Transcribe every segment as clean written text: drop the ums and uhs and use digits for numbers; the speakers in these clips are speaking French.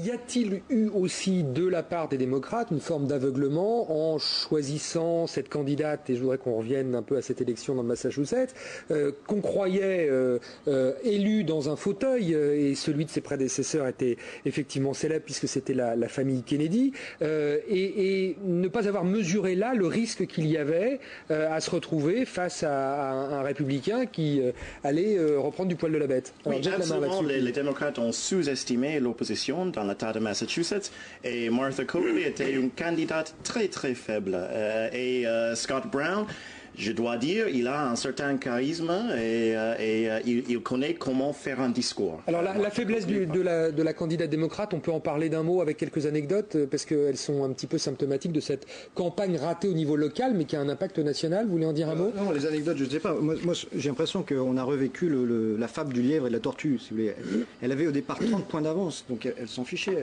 y a-t-il eu aussi de la part des démocrates une forme d'aveuglement en choisissant cette candidate, et je voudrais qu'on revienne un peu à cette élection dans le Massachusetts, qu'on croyait élue dans un fauteuil, et celui de ses prédécesseurs était effectivement célèbre puisque c'était la famille Kennedy, et ne pas avoir mesuré là le risque qu'il y avait à se retrouver face à un républicain qui allait reprendre du poil de la bête. Alors, oui, absolument. Les démocrates ont sous-estimé l'opposition dans l'État de Massachusetts et Martha Coakley était une candidate très très faible. Et Scott Brown, je dois dire, il a un certain charisme et il connaît comment faire un discours. Alors la faiblesse de la candidate démocrate, on peut en parler d'un mot avec quelques anecdotes parce qu'elles sont un petit peu symptomatiques de cette campagne ratée au niveau local mais qui a un impact national. Vous voulez en dire un mot? Non, les anecdotes, je ne sais pas. Moi j'ai l'impression qu'on a revécu la fable du lièvre et de la tortue, si vous voulez. Elle avait au départ 30 points d'avance, donc elle s'en fichait.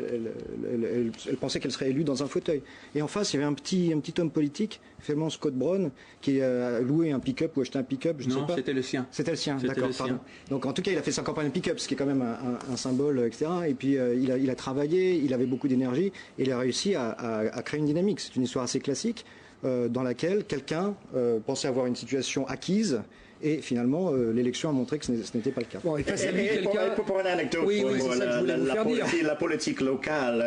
Elle pensait qu'elle serait élue dans un fauteuil. Et en face, il y avait un petit homme politique, finalement Scott Brown, qui loué un pick-up ou acheté un pick-up, je ne sais pas. Non, c'était le sien. C'était le sien, d'accord, pardon. Donc en tout cas, il a fait sa campagne pick-up, ce qui est quand même un symbole, etc. Et puis il a travaillé, il avait beaucoup d'énergie, et il a réussi à créer une dynamique. C'est une histoire assez classique, dans laquelle quelqu'un pensait avoir une situation acquise, et finalement, l'élection a montré que ce n'était pas le cas. Bon, et pour une anecdote, oui, la politique locale,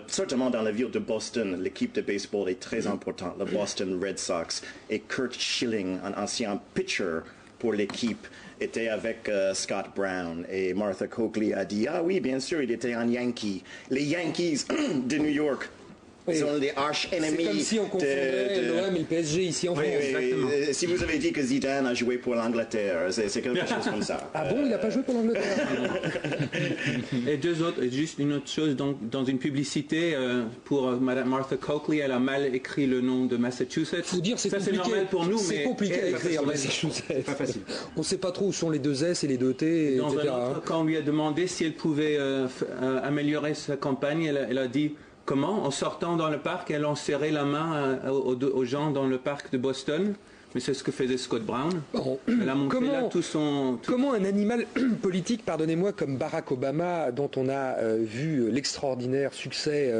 certainement dans la ville de Boston, l'équipe de baseball est très importante, le Boston Red Sox. Et Curt Schilling, un ancien pitcher pour l'équipe, était avec Scott Brown. Et Martha Coakley a dit, ah oui, bien sûr, il était un Yankee. Les Yankees de New York. Oui. Sont des arch-ennemis. C'est comme si on confondait l'OM et le PSG ici en France. Exactement. Si vous avez dit que Zidane a joué pour l'Angleterre, c'est quelque chose comme ça. Ah bon, il n'a pas joué pour l'Angleterre? Et juste une autre chose, dans une publicité pour Madame Martha Coakley, elle a mal écrit le nom de Massachusetts. Faut dire, c'est normal pour nous, mais c'est compliqué à écrire Massachusetts. C'est pas facile. On ne sait pas trop où sont les deux S et les deux T, dans etc. Quand on lui a demandé si elle pouvait améliorer sa campagne, elle a dit comment? En sortant dans le parc, elle en serrait la main aux gens dans le parc de Boston. Mais c'est ce que faisait Scott Brown. Bon. Elle a montré là tout son... Comment un animal politique, pardonnez-moi, comme Barack Obama, dont on a vu l'extraordinaire succès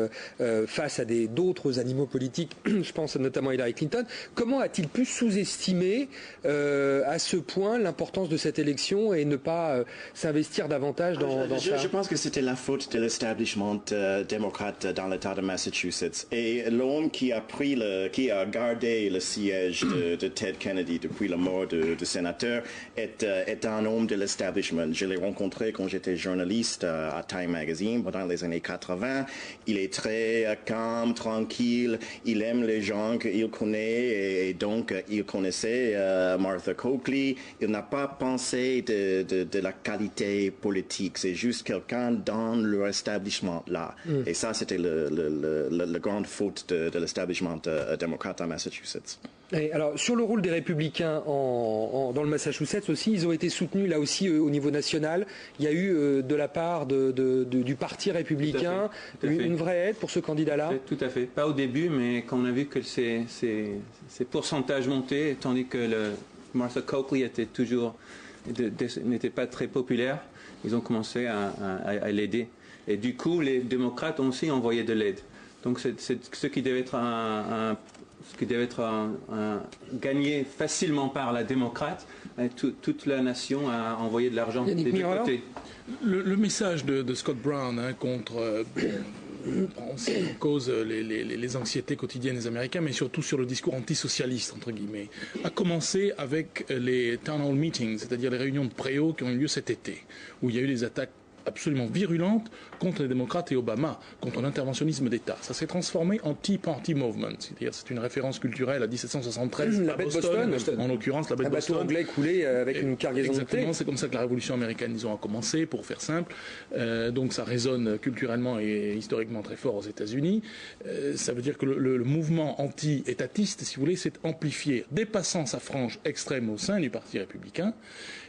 face à d'autres animaux politiques, je pense notamment à Hillary Clinton, comment a-t-il pu sous-estimer à ce point l'importance de cette élection et ne pas s'investir davantage dans ça? Je pense que c'était la faute de l'establishment démocrate dans l'État de Massachusetts. Et l'homme qui a gardé le siège de Ted Kennedy depuis la mort du sénateur est un homme de l'establishment. Je l'ai rencontré quand j'étais journaliste à Time Magazine pendant les années 80. Il est très calme, tranquille. Il aime les gens qu'il connaît et donc il connaissait Martha Coakley. Il n'a pas pensé de la qualité politique. C'est juste quelqu'un dans leur establishment là. Et ça, c'était la grande faute de l'establishment démocrate à Massachusetts. Et alors, sur le rôle des républicains dans le Massachusetts aussi, ils ont été soutenus là aussi au niveau national. Il y a eu de la part du parti républicain une vraie aide pour ce candidat-là. Tout à fait. Pas au début, mais quand on a vu que ces pourcentages montaient, tandis que Martha Coakley n'était pas très populaire, ils ont commencé à l'aider. Et du coup, les démocrates ont aussi envoyé de l'aide. Donc c'est ce qui devait être gagné facilement par la démocrate. Toute la nation a envoyé de l'argent des deux côtés. Le message de Scott Brown contre en cause les anxiétés quotidiennes des Américains, mais surtout sur le discours antisocialiste, entre guillemets, a commencé avec les town hall meetings, c'est-à-dire les réunions de préaux qui ont eu lieu cet été, où il y a eu des attaques absolument virulente contre les démocrates et Obama, contre l'interventionnisme d'État. Ça s'est transformé en Tea Party Movement, c'est-à-dire c'est une référence culturelle à 1773, la baie de Boston, en l'occurrence la baie de Boston. Un bateau anglais coulé avec une cargaison de thé. Exactement, c'est comme ça que la révolution américaine, disons, a commencé, pour faire simple. Donc ça résonne culturellement et historiquement très fort aux États-Unis. Ça veut dire que le mouvement anti-étatiste, si vous voulez, s'est amplifié, dépassant sa frange extrême au sein du Parti républicain.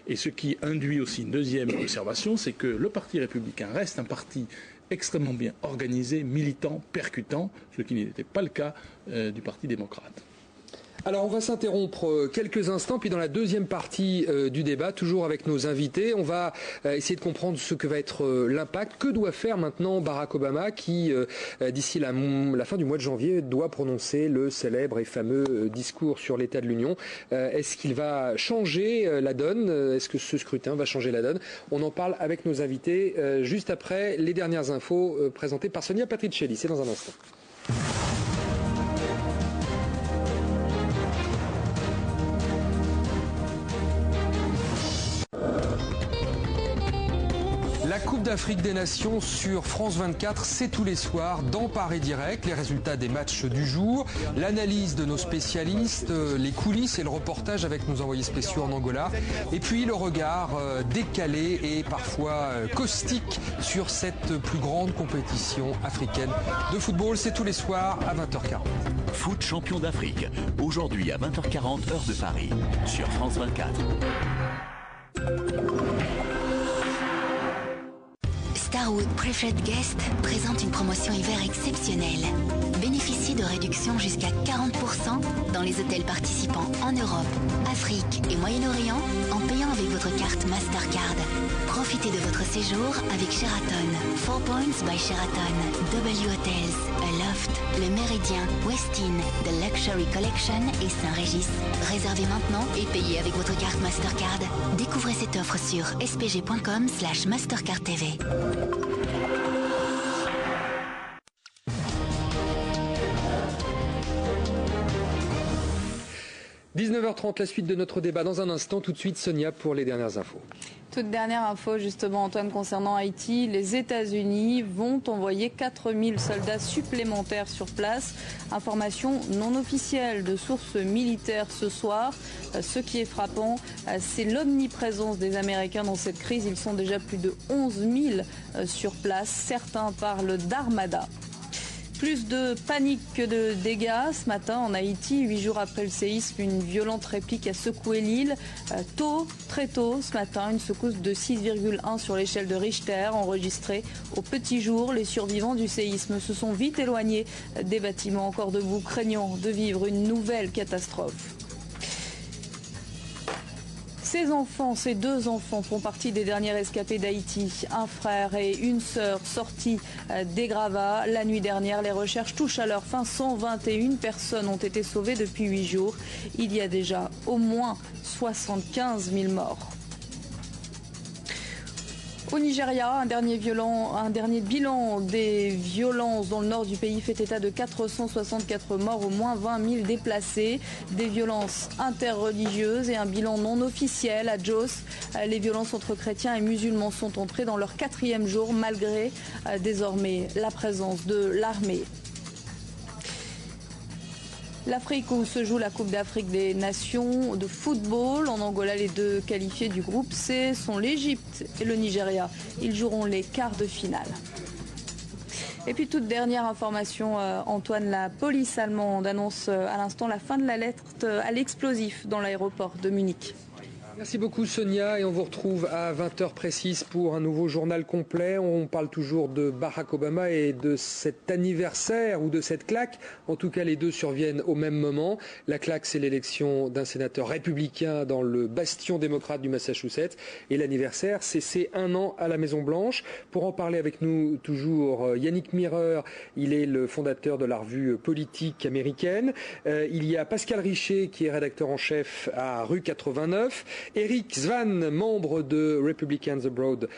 Et ce qui induit aussi une deuxième observation, c'est que le Parti républicain reste un parti extrêmement bien organisé, militant, percutant, ce qui n'était pas le cas du Parti démocrate. Alors on va s'interrompre quelques instants, puis dans la deuxième partie du débat, toujours avec nos invités, on va essayer de comprendre ce que va être l'impact, que doit faire maintenant Barack Obama qui, d'ici la fin du mois de janvier, doit prononcer le célèbre et fameux discours sur l'état de l'Union. Est-ce qu'il va changer la donne? Est-ce que ce scrutin va changer la donne? On en parle avec nos invités juste après les dernières infos présentées par Sonia Patricelli. C'est dans un instant. La Coupe d'Afrique des Nations sur France 24, c'est tous les soirs dans Paris Direct, les résultats des matchs du jour, l'analyse de nos spécialistes, les coulisses et le reportage avec nos envoyés spéciaux en Angola, et puis le regard décalé et parfois caustique sur cette plus grande compétition africaine de football. C'est tous les soirs à 20h40. Foot champion d'Afrique, aujourd'hui à 20h40 heure de Paris, sur France 24. Starwood Preferred Guest présente une promotion hiver exceptionnelle. Bénéficiez de réductions jusqu'à 40% dans les hôtels participants en Europe, Afrique et Moyen-Orient en payant avec votre carte Mastercard. Profitez de votre séjour avec Sheraton, 4 Points by Sheraton, W Hotels, Aloft, Le Méridien, Westin, The Luxury Collection et Saint-Régis. Réservez maintenant et payez avec votre carte Mastercard. Découvrez cette offre sur spg.com/mastercardtv. 19h30, la suite de notre débat dans un instant. Tout de suite, Sonia, pour les dernières infos. Toute dernière info, justement, Antoine, concernant Haïti. Les États-Unis vont envoyer 4000 soldats supplémentaires sur place. Information non officielle de sources militaires ce soir. Ce qui est frappant, c'est l'omniprésence des Américains dans cette crise. Ils sont déjà plus de 11 000 sur place. Certains parlent d'armada. Plus de panique que de dégâts ce matin en Haïti, 8 jours après le séisme, une violente réplique a secoué l'île. Très tôt ce matin, une secousse de 6,1 sur l'échelle de Richter enregistrée au petit jour. Les survivants du séisme se sont vite éloignés des bâtiments encore debout, craignant de vivre une nouvelle catastrophe. Ces deux enfants font partie des derniers rescapés d'Haïti. Un frère et une sœur sortis des gravats. La nuit dernière, les recherches touchent à leur fin. 121 personnes ont été sauvées depuis 8 jours. Il y a déjà au moins 75 000 morts. Au Nigeria, un dernier bilan des violences dans le nord du pays fait état de 464 morts, au moins 20 000 déplacés. Des violences interreligieuses et un bilan non officiel à Jos. Les violences entre chrétiens et musulmans sont entrées dans leur 4e jour malgré désormais la présence de l'armée. L'Afrique où se joue la Coupe d'Afrique des Nations de football. En Angola, les deux qualifiés du groupe C sont l'Égypte et le Nigeria. Ils joueront les quarts de finale. Et puis toute dernière information, Antoine, la police allemande annonce à l'instant la fin de l'alerte à l'explosif dans l'aéroport de Munich. Merci beaucoup Sonia et on vous retrouve à 20h précise pour un nouveau journal complet. On parle toujours de Barack Obama et de cet anniversaire ou de cette claque. En tout cas, les deux surviennent au même moment. La claque, c'est l'élection d'un sénateur républicain dans le bastion démocrate du Massachusetts. Et l'anniversaire, c'est ses 1 an à la Maison-Blanche. Pour en parler avec nous toujours, Yannick Mireur, il est le fondateur de la revue politique américaine. Il y a Pascal Richer qui est rédacteur en chef à Rue 89. Eric Zvan, membre de Republicans Abroad.